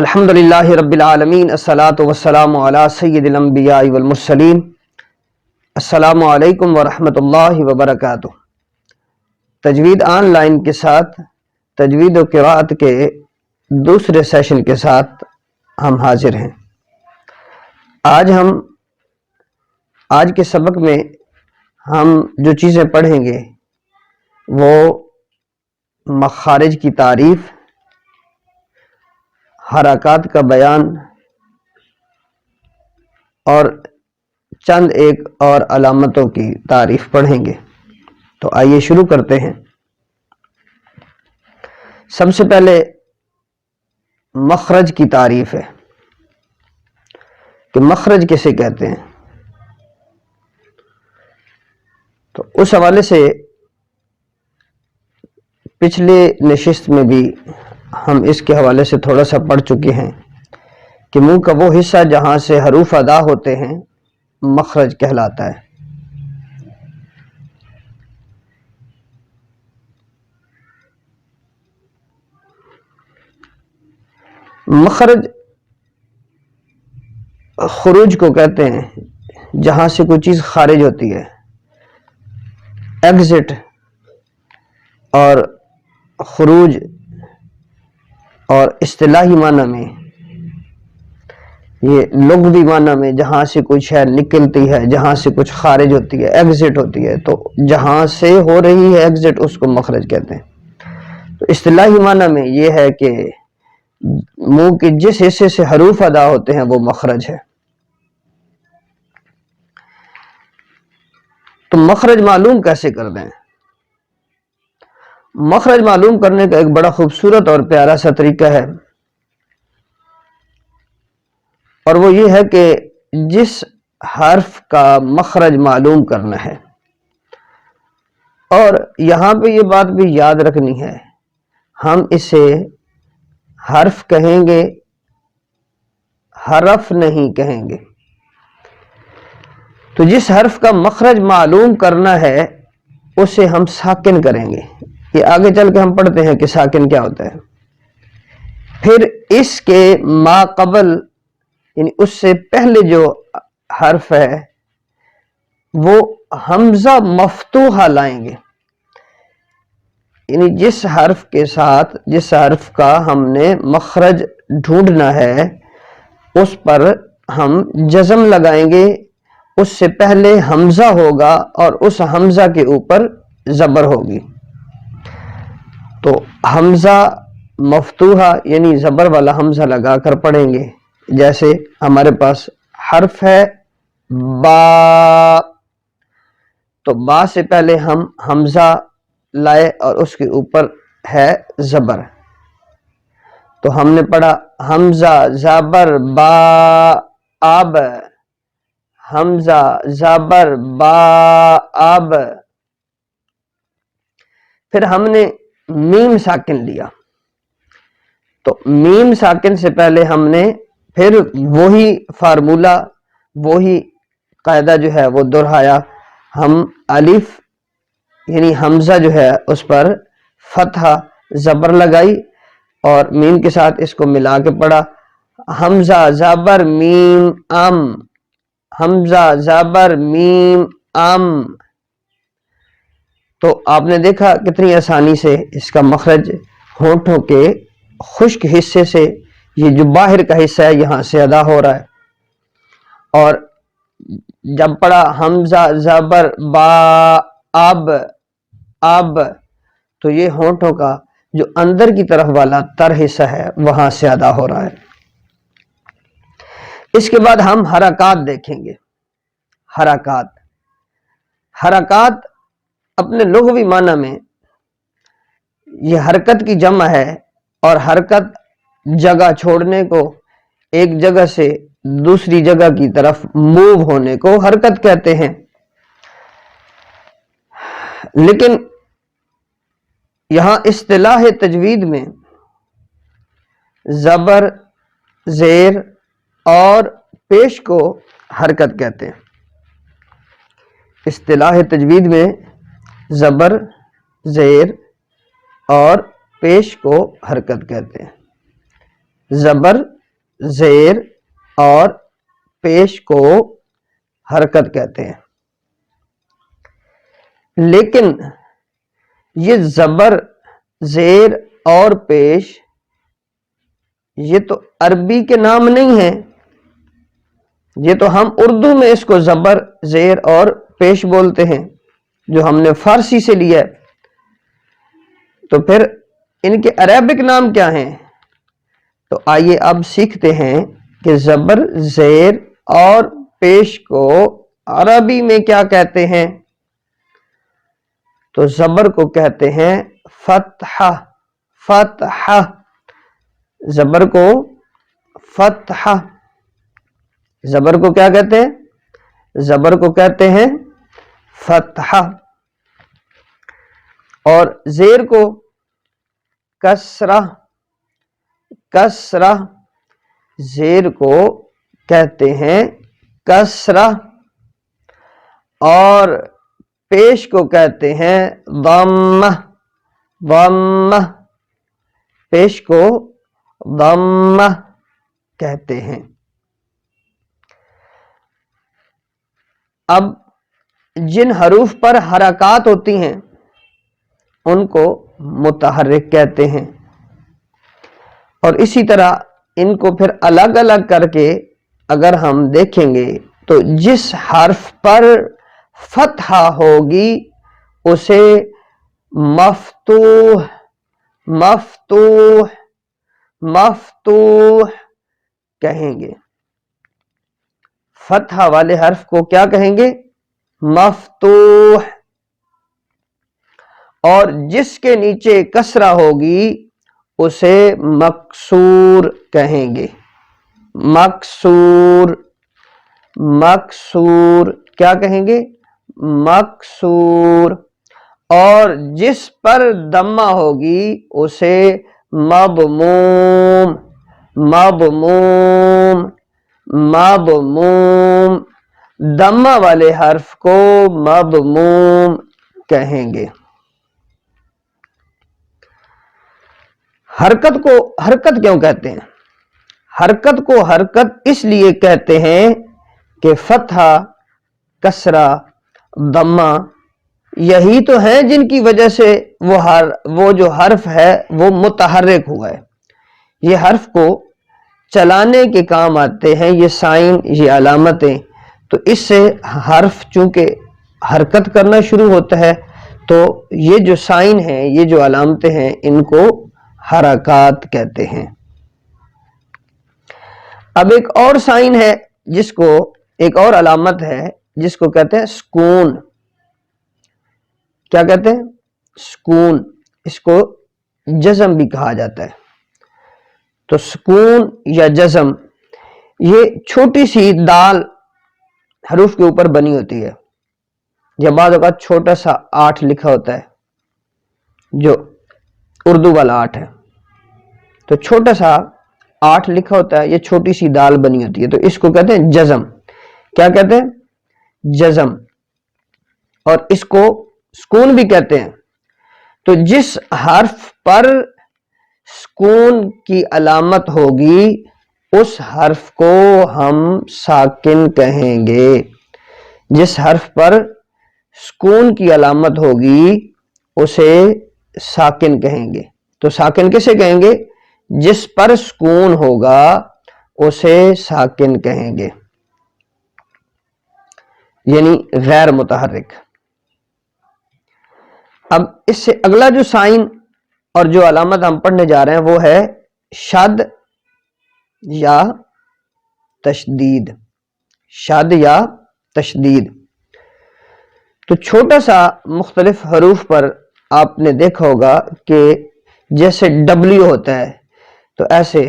الحمدللہ رب العالمین، الصلاۃ والسلام علی سید الانبیاء والمرسلین۔ السلام علیکم ورحمۃ اللہ وبرکاتہ۔ تجوید آن لائن کے ساتھ تجوید و قراءت کے دوسرے سیشن کے ساتھ ہم حاضر ہیں۔ آج کے سبق میں ہم جو چیزیں پڑھیں گے وہ مخارج کی تعریف، حرکات کا بیان اور چند ایک اور علامتوں کی تعریف پڑھیں گے۔ تو آئیے شروع کرتے ہیں۔ سب سے پہلے مخرج کی تعریف ہے کہ مخرج کسے کہتے ہیں۔ تو اس حوالے سے پچھلے نشست میں بھی ہم اس کے حوالے سے تھوڑا سا پڑھ چکے ہیں کہ منہ کا وہ حصہ جہاں سے حروف ادا ہوتے ہیں مخرج کہلاتا ہے۔ مخرج خروج کو کہتے ہیں جہاں سے کوئی چیز خارج ہوتی ہے، ایگزٹ اور خروج، اور اصطلاحی معنی میں یہ لغوی معنی میں جہاں سے کوئی شے نکلتی ہے، جہاں سے کچھ خارج ہوتی ہے، ایگزٹ ہوتی ہے، تو جہاں سے ہو رہی ہے ایگزٹ اس کو مخرج کہتے ہیں۔ تو اصطلاحی معنی میں یہ ہے کہ منہ کے جس حصے سے حروف ادا ہوتے ہیں وہ مخرج ہے۔ تو مخرج معلوم کیسے کر دیں؟ مخرج معلوم کرنے کا ایک بڑا خوبصورت اور پیارا سا طریقہ ہے، اور وہ یہ ہے کہ جس حرف کا مخرج معلوم کرنا ہے، اور یہاں پہ یہ بات بھی یاد رکھنی ہے، ہم اسے حرف کہیں گے، حرف نہیں کہیں گے۔ تو جس حرف کا مخرج معلوم کرنا ہے اسے ہم ساکن کریں گے۔ یہ آگے چل کے ہم پڑھتے ہیں کہ ساکن کیا ہوتا ہے۔ پھر اس کے ما قبل یعنی اس سے پہلے جو حرف ہے وہ حمزہ مفتوحہ لائیں گے، یعنی جس حرف کے ساتھ جس حرف کا ہم نے مخرج ڈھونڈنا ہے اس پر ہم جزم لگائیں گے، اس سے پہلے حمزہ ہوگا اور اس حمزہ کے اوپر زبر ہوگی۔ تو حمزہ مفتوحہ یعنی زبر والا حمزہ لگا کر پڑھیں گے۔ جیسے ہمارے پاس حرف ہے با، تو با سے پہلے ہم حمزہ لائے اور اس کے اوپر ہے زبر، تو ہم نے پڑھا حمزہ زبر با اب، حمزہ زبر با اب۔ پھر ہم نے میم ساکن لیا، تو میم ساکن سے پہلے ہم نے پھر وہی فارمولہ، وہی قاعدہ جو ہے وہ دہرایا۔ ہم الف یعنی حمزہ جو ہے اس پر فتحہ زبر لگائی اور میم کے ساتھ اس کو ملا کے پڑھا حمزہ زبر میم ام، حمزہ زبر میم ام۔ تو آپ نے دیکھا کتنی آسانی سے اس کا مخرج ہونٹوں کے خشک حصے سے، یہ جو باہر کا حصہ ہے یہاں سے ادا ہو رہا ہے۔ اور جب پڑھا حمزہ زبر با اب اب، تو یہ ہونٹوں کا جو اندر کی طرف والا تر حصہ ہے وہاں سے ادا ہو رہا ہے۔ اس کے بعد ہم حرکات دیکھیں گے۔ حرکات اپنے لغوی معنی میں یہ حرکت کی جمع ہے، اور حرکت جگہ چھوڑنے کو، ایک جگہ سے دوسری جگہ کی طرف موو ہونے کو حرکت کہتے ہیں۔ لیکن یہاں اصطلاح تجوید میں زبر، زیر اور پیش کو حرکت کہتے ہیں۔ اصطلاح تجوید میں زبر، زیر اور پیش کو حرکت کہتے ہیں۔ زبر زیر اور پیش کو حرکت کہتے ہیں. لیکن یہ زبر، زیر اور پیش یہ تو عربی کے نام نہیں ہیں، یہ تو ہم اردو میں اس کو زبر، زیر اور پیش بولتے ہیں جو ہم نے فارسی سے لیا ہے. تو پھر ان کے عربک نام کیا ہیں؟ تو آئیے اب سیکھتے ہیں کہ زبر، زیر اور پیش کو عربی میں کیا کہتے ہیں. تو زبر کو کہتے ہیں فتحہ، فتحہ، زبر کو فتحہ. زبر کو کیا کہتے ہیں؟ زبر کو کہتے ہیں فتحہ. اور زیر کو کسرہ، کسرہ، زیر کو کہتے ہیں کسرہ. اور پیش کو کہتے ہیں ضمہ، ضمہ، پیش کو ضمہ کہتے ہیں. اب جن حروف پر حرکات ہوتی ہیں ان کو متحرک کہتے ہیں، اور اسی طرح ان کو پھر الگ الگ کر کے اگر ہم دیکھیں گے تو جس حرف پر فتحہ ہوگی اسے مفتوح، مفتوح، مفتوح کہیں گے. فتحہ والے حرف کو کیا کہیں گے؟ مفتوح. اور جس کے نیچے کسرہ ہوگی اسے مکسور کہیں گے. مکسور، مکسور، کیا کہیں گے؟ مکسور. اور جس پر ضمہ ہوگی اسے مضموم، مضموم، مضموم. ضمہ والے حرف کو مضموم کہیں گے. حرکت کو حرکت کیوں کہتے ہیں؟ حرکت کو حرکت اس لیے کہتے ہیں کہ فتحہ، کسرہ، ضمہ یہی تو ہیں جن کی وجہ سے وہ جو حرف ہے وہ متحرک ہوا ہے. یہ حرف کو چلانے کے کام آتے ہیں یہ سائن، یہ علامتیں. تو اس سے حرف چونکہ حرکت کرنا شروع ہوتا ہے تو یہ جو سائن ہیں، یہ جو علامتیں ہیں، ان کو حرکات کہتے ہیں. اب ایک اور سائن ہے جس کو، ایک اور علامت ہے جس کو کہتے ہیں سکون. کیا کہتے ہیں؟ سکون. اس کو جزم بھی کہا جاتا ہے. تو سکون یا جزم یہ چھوٹی سی دال حروف کے اوپر بنی ہوتی ہے. جب بعض اوقات چھوٹا سا 8 لکھا ہوتا ہے جو اردو والا 8 ہے، تو چھوٹا سا 8 لکھا ہوتا ہے، یہ چھوٹی سی دال بنی ہوتی ہے، تو اس کو کہتے ہیں جزم. کیا کہتے ہیں؟ جزم. اور اس کو سکون بھی کہتے ہیں. تو جس حرف پر سکون کی علامت ہوگی اس حرف کو ہم ساکن کہیں گے. جس حرف پر سکون کی علامت ہوگی اسے ساکن کہیں گے. تو ساکن کسے کہیں گے؟ جس پر سکون ہوگا اسے ساکن کہیں گے، یعنی غیر متحرک. اب اس سے اگلا جو سائن اور جو علامت ہم پڑھنے جا رہے ہیں وہ ہے شد یا تشدید. شد یا تشدید. تو چھوٹا سا مختلف حروف پر آپ نے دیکھا ہوگا کہ جیسے ڈبلیو ہوتا ہے تو ایسے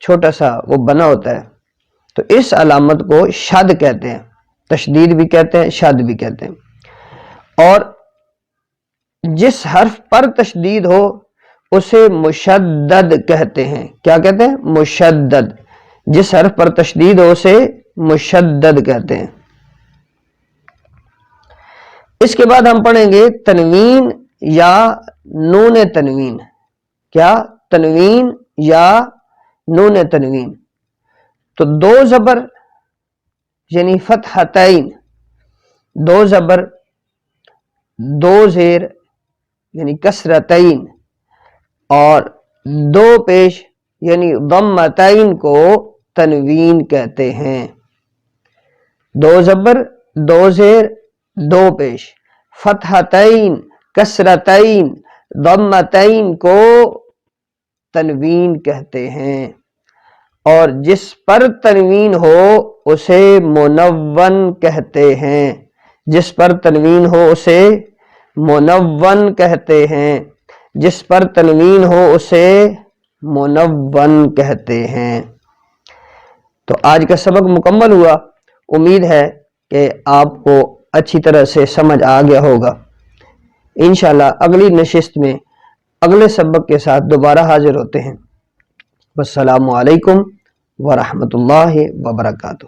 چھوٹا سا وہ بنا ہوتا ہے. تو اس علامت کو شد کہتے ہیں. تشدید بھی کہتے ہیں، شد بھی کہتے ہیں. اور جس حرف پر تشدید ہو اسے مشدد کہتے ہیں. کیا کہتے ہیں؟ مشدد. جس حرف پر تشدید ہو اسے مشدد کہتے ہیں. اس کے بعد ہم پڑھیں گے تنوین یا نون تنوین. کیا؟ تنوین یا نون تنوین. تو دو زبر یعنی فتحتین، دو زبر، دو زیر یعنی کسرتین، اور دو پیش یعنی ضمتین کو تنوین کہتے ہیں۔ دو زبر، دو زیر، دو پیش، فتحتین، کسرتین، ضمتین کو تنوین کہتے ہیں، اور جس پر تنوین ہو اسے منون کہتے ہیں، جس پر تنوین ہو اسے منون کہتے ہیں، جس پر تنوین ہو اسے منون کہتے ہیں۔ تو آج کا سبق مکمل ہوا، امید ہے کہ آپ کو اچھی طرح سے سمجھ آ گیا ہوگا۔ انشاءاللہ اگلی نشست میں اگلے سبق کے ساتھ دوبارہ حاضر ہوتے ہیں۔ والسلام علیکم ورحمۃ اللہ وبرکاتہ۔